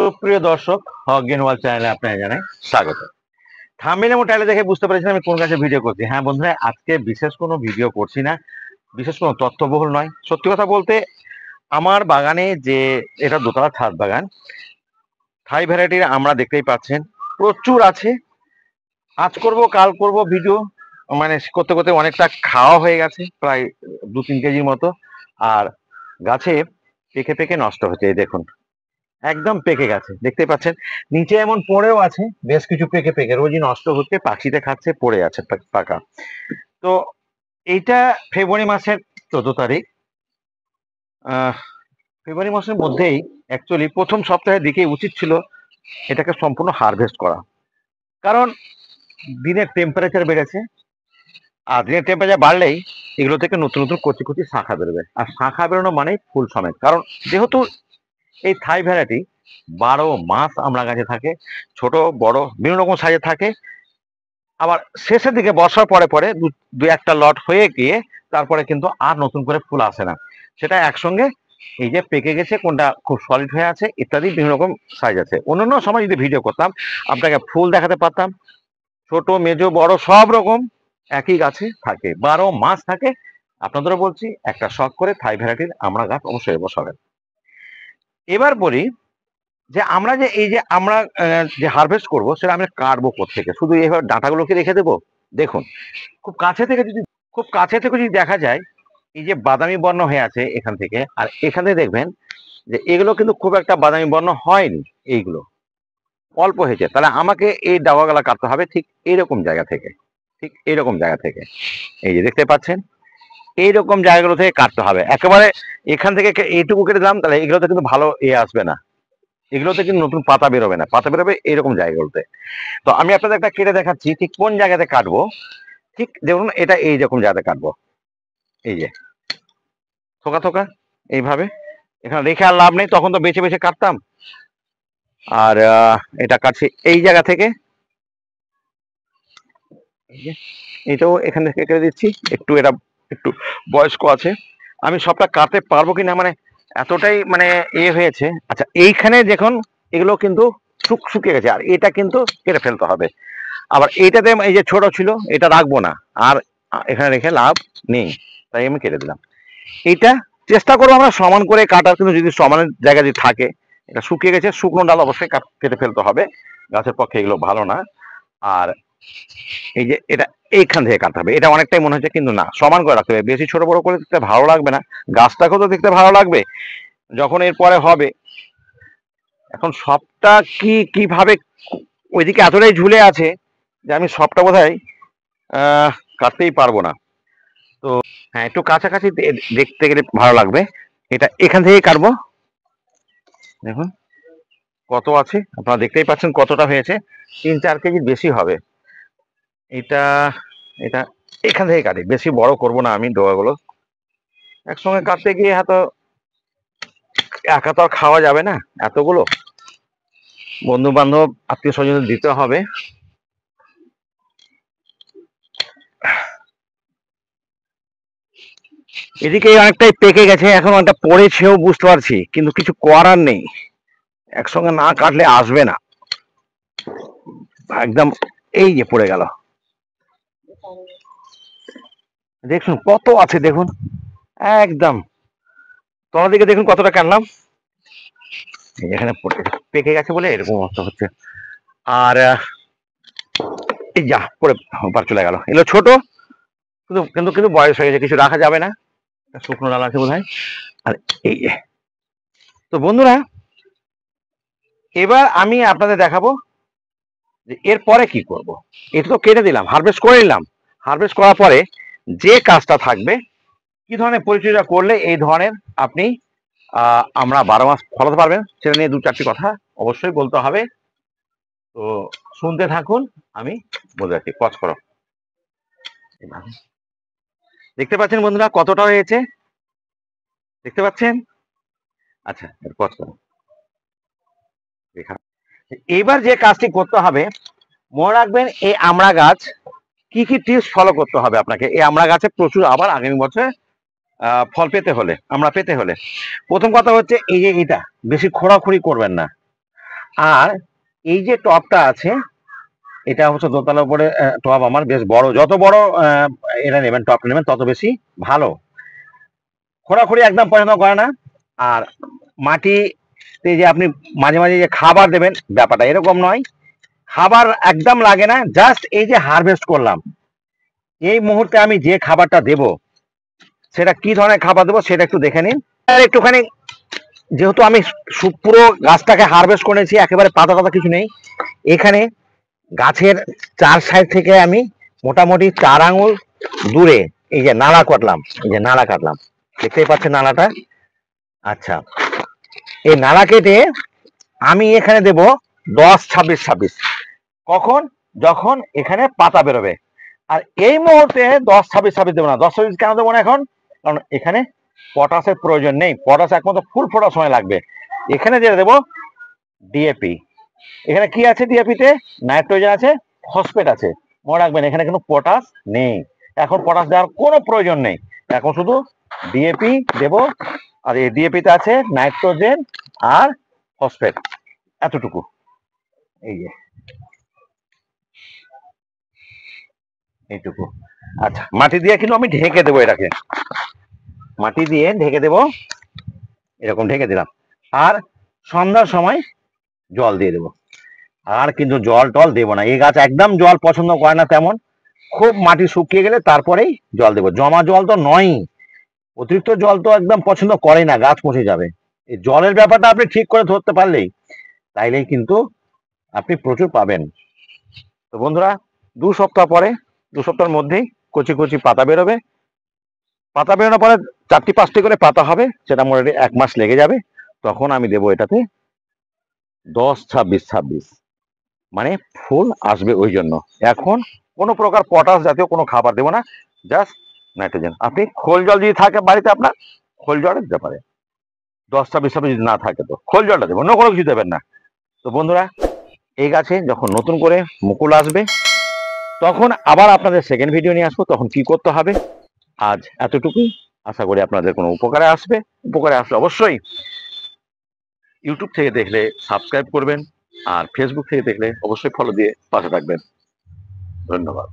সুপ্রিয় দর্শক, হক ওয়াল চ্যানেলে আপনাকে জানাই স্বাগত। থাম্বনেল এবং টাইটেল দেখে বুঝতে পেরেছেন আমি কোন গাছে ভিডিও করছি। হ্যাঁ বন্ধুরা, আজকে বিশেষ কোনো ভিডিও করছি না, বিশেষ কোনো তথ্যবহুল নয়। সত্যি কথা বলতে, আমার বাগানে যে এটা দোতলা ছাদ বাগান, থাই ভ্যারাইটির আমরা দেখতেই পাচ্ছেন প্রচুর আছে। আজ করব কাল করব ভিডিও, মানে করতে করতে অনেকটা খাওয়া হয়ে গেছে, প্রায় 2-3 কেজির মতো। আর গাছে পেকে পেকে নষ্ট হচ্ছে, এই দেখুন একদম পেকে গেছে, দেখতে পাচ্ছেন। নিচে এমন পড়েও আছে বেশ কিছু পেকে পেকে, রোজই নষ্ট হচ্ছে, পাখিতে খাচ্ছে, পড়ে আছে পাকা। তো এইটা ফেব্রুয়ারি মাসের 14 তারিখ। আহ ফেব্রুয়ারি মাসের মধ্যেই অ্যাকচুয়ালি প্রথম সপ্তাহের দিকে উচিত ছিল এটাকে সম্পূর্ণ হারভেস্ট করা। কারণ দিনের টেম্পারেচার বেড়েছে, আর দিনের টেম্পারেচার বাড়লেই এগুলো থেকে নতুন নতুন কচি কচি শাখা বেরোবে, আর শাখা বেরোনো মানে ফুল সমেত। কারণ যেহেতু এই থাই ভ্যারাইটি 12 মাস আমরা গাছে থাকে, ছোট বড় বিভিন্ন রকম সাইজে থাকে। আবার শেষের দিকে বর্ষার পরে পরে দু একটা লট হয়ে গিয়ে তারপরে কিন্তু আর নতুন করে ফুল আসে না, সেটা একসঙ্গে এই যে পেকে গেছে, কোনটা খুব সলিড হয়ে আছে ইত্যাদি বিভিন্ন রকম সাইজ আছে। অন্যান্য সময় যদি ভিডিও করতাম আপনাকে ফুল দেখাতে পারতাম, ছোট মেজো বড় সব রকম একই গাছে থাকে, 12 মাস থাকে। আপনাদেরও বলছি, একটা শখ করে থাই ভ্যারাইটির আমরা গাছ অবশ্যই বসাবেন। এবার বলি যে আমরা যে এই যে আমরা যে হারভেস্ট করব সেটা আমরা কাটবো কোত্থেকে? শুধু এইভাবে ডাঁটাগুলোকে রেখে দেবো? দেখুন, খুব কাছে থেকে যদি দেখা যায়, এই যে বাদামি বর্ণ হয়ে আছে এখান থেকে, আর এখানে দেখবেন যে এগুলো কিন্তু খুব একটা বাদামি বর্ণ হয়নি, এইগুলো অল্প হয়েছে। তাহলে আমাকে এই ডাগাগুলা কাটতে হবে ঠিক এইরকম জায়গা থেকে, ঠিক এইরকম জায়গা থেকে। এই যে দেখতে পাচ্ছেন, এইরকম জায়গাগুলো থেকে কাটতে হবে। একেবারে এখান থেকে এইটুকু কেটে দিলাম, তাহলে এগুলোতে কিন্তু ভালো আসবে না, এগুলোতে কিন্তু নতুন পাতা বেরোবে না, পাতা বেরোবে এরকম জায়গাগুলোতে। তো আমি আপনাদের একটা কেটে দেখাচ্ছি ঠিক কোন জায়গাতে কাটবো। ঠিক দেখুন, এটা এইরকম জায়গাতে কাটবো, এই যে থোকা থোকা এইভাবে। এখানে রেখে আর লাভ নেই, তখন তো বেছে বেছে কাটতাম। আর এটা কাটছি এই জায়গা থেকে, এটাও এখান থেকে কেটে দিচ্ছি। একটু এটা একটু বয়স্ক আছে, আমি সবটা কাটতে পারবো কিনা, মানে এতটাই মানে হয়েছে। আচ্ছা, এইখানে দেখুন এগুলো কিন্তু শুকিয়ে গেছে, আর এটা কিন্তু কেটে ফেলতে হবে। আবার এইটাতে এই যে ছোট ছিল এটা রাখবো না, আর এখানে রেখে লাভ নেই, তাই আমি কেটে দিলাম। এইটা চেষ্টা করবো আমরা সমান করে কাটার, কিন্তু যদি সমানের জায়গা যদি থাকে, এটা শুকিয়ে গেছে, শুকনো ডাল অবশ্যই কেটে ফেলতে হবে, গাছের পক্ষে এগুলো ভালো না। আর এই যে এটা এইখান থেকে কাটতে হবে, এটা অনেকটাই মনে হচ্ছে, কিন্তু না, সমান করে রাখতে হবে। বেশি ছোট বড় করে দেখতে ভালো লাগবে না, গাছটাকেও তো দেখতে ভালো লাগবে যখন এরপরে হবে। এখন সবটা কিভাবে ওইদিকে এতটাই ঝুলে আছে যে আমি সবটা বোধহয় কাটতেই পারবো না। তো হ্যাঁ, একটু কাছাকাছি দেখতে গেলে ভালো লাগবে। এটা এখান থেকেই কাটবো। দেখুন কত আছে, আপনারা দেখতেই পাচ্ছেন কতটা হয়েছে, 3-4 কেজির বেশি হবে। এটা এটা এখান থেকে কাটি, বেশি বড় করব না আমি ডগাগুলো। একসঙ্গে কাটতে গিয়ে হয়তো একা তো আর খাওয়া যাবে না, এতগুলো বন্ধু বান্ধব আত্মীয় স্বজনদের দিতে হবে। এদিকে অনেকটাই পেকে গেছে, এখন অনেকটা পড়েছেও বুঝতে পারছি, কিন্তু কিছু করার নেই, একসঙ্গে না কাটলে আসবে না একদম। এই যে পড়ে গেল, দেখুন কত আছে, দেখুন একদম তোমার দিকে দেখুন কতটা কাটলাম, এখানে পেকে গেছে বলে এরকম অবস্থা হচ্ছে। আর এই যা পরে বার চলে গেল, এগুলো ছোট, কিন্তু কিন্তু কিন্তু বয়স হয়ে গেছে, কিছু রাখা যাবে না, শুকনো ডাল আছে বোধ হয়। আর এই যে, তো বন্ধুরা এবার আমি আপনাদের দেখাবো যে এরপরে কি করব। এটা তো কেটে দিলাম, হারভেস্ট করে নিলাম, হারভেস্ট করার পরে যে কাজটা থাকবে, কি ধরনের পরিচর্যা করলে এই ধরনের আপনি আমরা 12 মাস ফলাতে পারবেন, সেটা নিয়ে 2-4টি কথা অবশ্যই বলতে হবে। তো শুনতে থাকুন, আমি বলে রাখি, পজ করো। দেখতে পাচ্ছেন বন্ধুরা কতটা হয়েছে, দেখতে পাচ্ছেন? আচ্ছা, পজ করো। এবার যে কাজটি করতে হবে, মনে রাখবেন এই আমড়া গাছ কি কি টিপস ফলো করতে হবে আপনাকে এই আমড়া গাছে প্রচুর আবার আগামী বছর ফল পেতে হলে, আমরা পেতে হলে। প্রথম কথা হচ্ছে এই যে এটা বেশি খোঁড়াখুড়ি করবেন না, আর এই যে টবটা আছে, এটা হচ্ছে দোতলার উপরে টব, আমার বেশ বড়, যত বড় এটা নেবেন, টবটা নেবেন তত বেশি ভালো। খোঁড়াখুড়ি একদম পছন্দ করে না। আর মাটিতে যে আপনি মাঝে মাঝে যে খাবার দেবেন, ব্যাপারটা এরকম নয়, খাবার একদম লাগে না। জাস্ট এই যে হারভেস্ট করলাম, এই মুহূর্তে আমি যে খাবারটা দেব, সেটা কি ধরনের খাবার দেবো সেটা একটু দেখে নিন। আর একটুখানি, যেহেতু আমি পুরো গাছটাকে হারভেস্ট করেছি, একেবারে পাতা টাতা কিছু নেই এখানে, গাছের চার সাইড থেকে আমি মোটামুটি 4 আঙুল দূরে এই যে নালা কাটলাম, এই যে নালা কাটলাম, দেখতেই পাচ্ছেন নালাটা। আচ্ছা, এই নালা কেটে আমি এখানে দেব 10-26-26। কখন? যখন এখানে পাতা বেরোবে। আর এই মুহূর্তে 10-26-26 দেবো না। 10-26 কেন দেবো না এখন? কারণ এখানে পটাশের প্রয়োজন নেই, পটাশ একমাত্র ফুল ফোটার সময় লাগবে। এখানে যেটা দেবো ডিএপি। এখানে কি আছে? ডিএপিতে নাইট্রোজেন আছে, ফসফেট আছে। মনে রাখবেন এখানে কোনো পটাশ নেই। এখন পটাশ দেওয়ার কোনো প্রয়োজন নেই, এখন শুধু ডিএপি দেব। আর এই ডিএপিতে আছে নাইট্রোজেন আর ফসফেট, এতটুকু। এই যে এইটুকু। আচ্ছা, মাটি দিয়ে কিন্তু আমি ঢেকে দেবো এটাকে, মাটি দিয়ে ঢেকে দেবো, এরকম ঢেকে দিলাম। আর সন্ধ্যার সময় জল দিয়ে দেবো। আর কিন্তু জল টল দেবো না, এই গাছ একদম জল পছন্দ করে না তেমন। খুব মাটি শুকিয়ে গেলে তারপরেই জল দেবো, জমা জল তো নয়। অতিরিক্ত জল তো একদম পছন্দ করে না, গাছ পচে যাবে। এই জলের ব্যাপারটা আপনি ঠিক করে ধরতে পারলেই, তাইলেই কিন্তু আপনি প্রচুর পাবেন। তো বন্ধুরা, 2 সপ্তাহ পরে, 2 সপ্তাহের মধ্যেই কচি কচি পাতা বেরোবে। পাতা বেরোনোর পরে 4টি-5টি করে পাতা হবে, সেটা মোটামুটি 1 মাস লেগে যাবে। তখন আমি দেবো এটাতে 10-26-26, মানে ফুল আসবে ওই জন্য। এখন কোনো প্রকার পটাশ জাতীয় কোনো খাবার দেবো না, জাস্ট নাইট্রোজেন। আপনি খোল জল যদি থাকে বাড়িতে আপনার, খোল জল দিতে পারে। 10-26-26 যদি না থাকে তো খোল জলটা দেবো, অন্য কোনো কিছু দেবেন না। তো বন্ধুরা, এই গাছে যখন নতুন করে মুকুল আসবে, তখন আবার আপনাদের সেকেন্ড ভিডিও নিয়ে আসবো, তখন কি করতে হবে। আজ এতটুকুই, আশা করি আপনাদের কোনো উপকারে আসবে। উপকারে আসলে অবশ্যই ইউটিউব থেকে দেখলে সাবস্ক্রাইব করবেন, আর ফেসবুক থেকে দেখলে অবশ্যই ফলো দিয়ে পাশে থাকবেন। ধন্যবাদ।